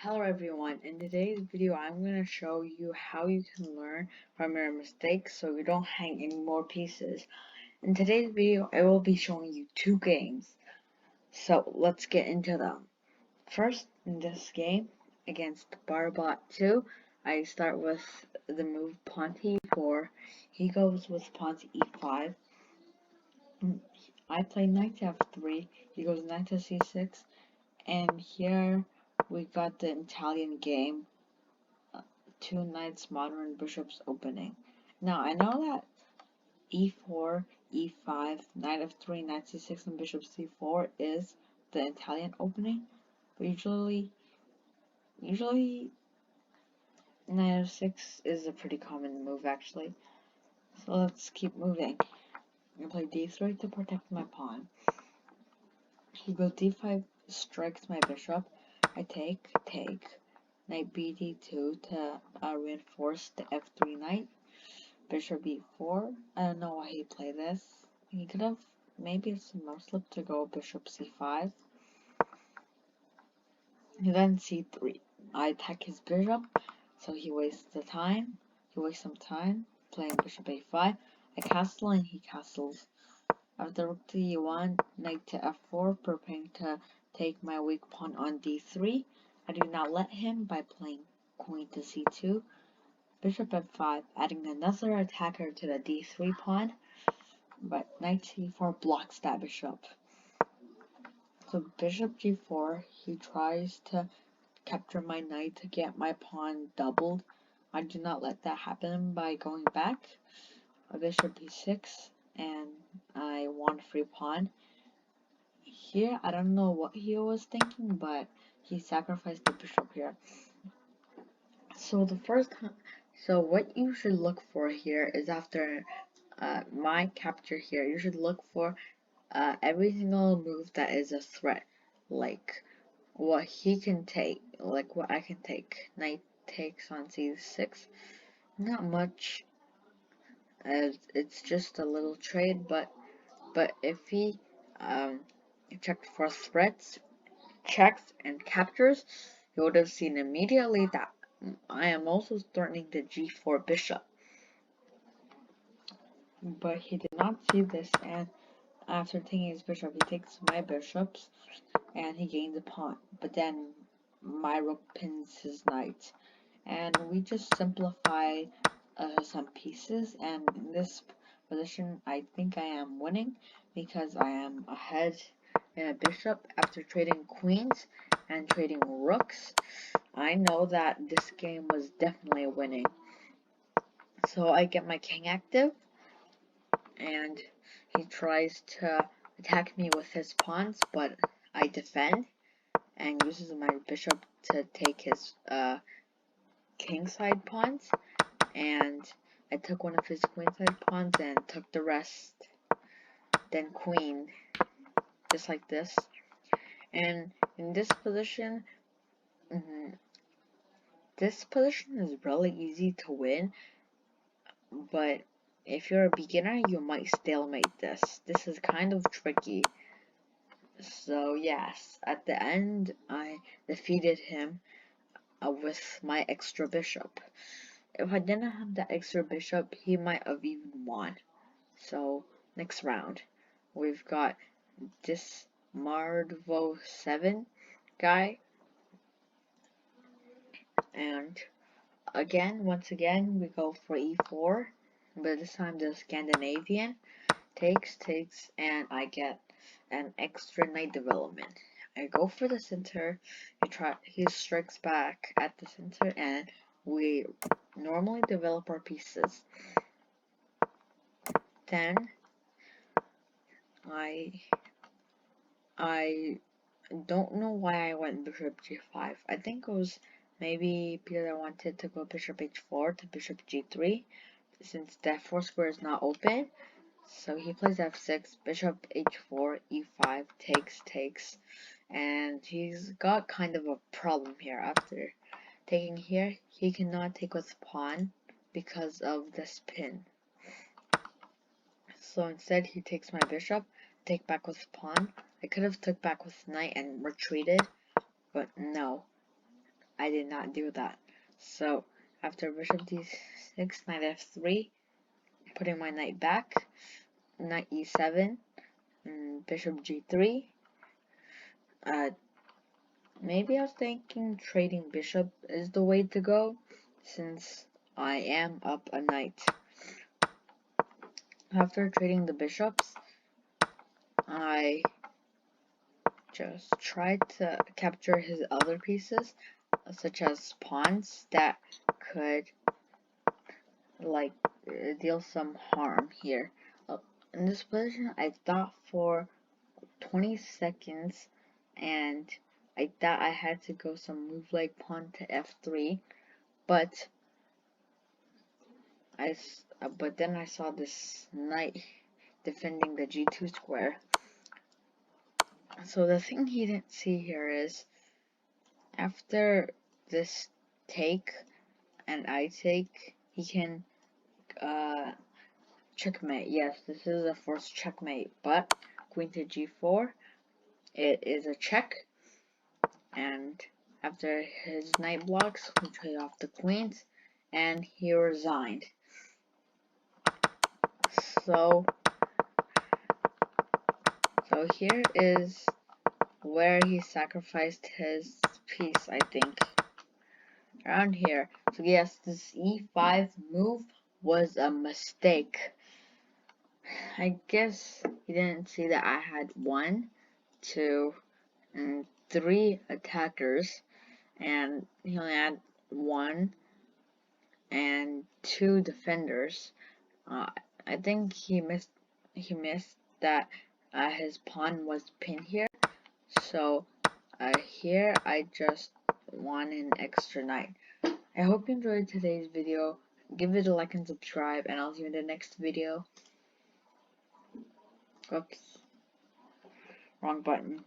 Hello everyone, in today's video I'm going to show you how you can learn from your mistakes so you don't hang any more pieces. In today's video I will be showing you two games, so let's get into them. First, in this game against Barbot 2, I start with the move pawn to e4, he goes with pawn to e5, I play knight to f3, he goes knight to c6, and here we got the Italian game. Two knights, modern bishops opening. Now I know that e4, e5, knight f3, knight c6, and bishop c4 is the Italian opening, but usually knight f6 is a pretty common move actually. So let's keep moving. I'm gonna play d3 to protect my pawn. He goes d5, strikes my bishop. I take, knight bd2 to reinforce the f3 knight. Bishop e4. I don't know why he played this. He could have maybe it's a no slip to go bishop c5. And then c3. I attack his bishop, so he wastes the time. He wastes some time playing bishop a5. I castle and he castles. After rook to e1, knight to f4, preparing to take my weak pawn on d3. I do not let him by playing queen to c2. Bishop f5, adding another attacker to the d3 pawn, but knight c4 blocks that bishop. So bishop g4, he tries to capture my knight to get my pawn doubled. I do not let that happen by going back. Bishop b6, and I won a free pawn. Here, I don't know what he was thinking, but he sacrificed the bishop here. So what you should look for here is after my capture here, you should look for every single move that is a threat, like what he can take, like what I can take. Knight takes on c6, not much, as it's just a little trade, but if he checked for threats, checks, and captures, you would have seen immediately that I am also threatening the g4 bishop. But he did not see this, and after taking his bishop, he takes my bishops, and he gains a pawn. But then my rook pins his knight, and we just simplify some pieces. And in this position, I think I am winning because I am ahead in a bishop after trading queens and trading rooks. I know that this game was definitely winning. So I get my king active, and he tries to attack me with his pawns, but I defend and uses my bishop to take his kingside pawns, and I took one of his queenside pawns and took the rest, then queen, just like this. And in this position is really easy to win, but if you're a beginner, you might stalemate this. This is kind of tricky. So yes, at the end, I defeated him with my extra bishop. If I didn't have that extra bishop, he might have even won. So next round, we've got this Mardvo 7 guy, and once again, we go for e4, but this time the Scandinavian takes, and I get an extra knight development. I go for the center, he strikes back at the center, and we normally develop our pieces. Then I don't know why I went bishop g5. I think it was maybe because I wanted to go bishop h4 to bishop g3, since the f4 square is not open. So he plays f6, bishop h4, e5, takes, and he's got kind of a problem here. After taking here, he cannot take with pawn because of this pin. So instead he takes my bishop, take back with pawn. I could have took back with knight and retreated, but no. I did not do that. So after bishop d6, knight f3, putting my knight back, knight e7, and bishop g3. Maybe I was thinking trading bishop is the way to go, since I am up a knight. After trading the bishops, I just tried to capture his other pieces, such as pawns that could like deal some harm here. In this position, I thought for 20 seconds, and I thought I had to go some move like pawn to f3, but then I saw this knight defending the g2 square. So the thing he didn't see here is, after this take and I take, he can checkmate. Yes, this is a forced checkmate, but queen to g4, it is a check. And after his knight blocks, we trade off the queens, and he resigned. So here is where he sacrificed his piece, I think. Around here. So yes, this e5 move was a mistake. I guess he didn't see that I had 1, 2, and 3 attackers, and he only had 1 and 2 defenders. I think he missed that his pawn was pinned here. So here I just want an extra knight. I hope you enjoyed today's video. Give it a like and subscribe, and I'll see you in the next video. Oops, wrong button.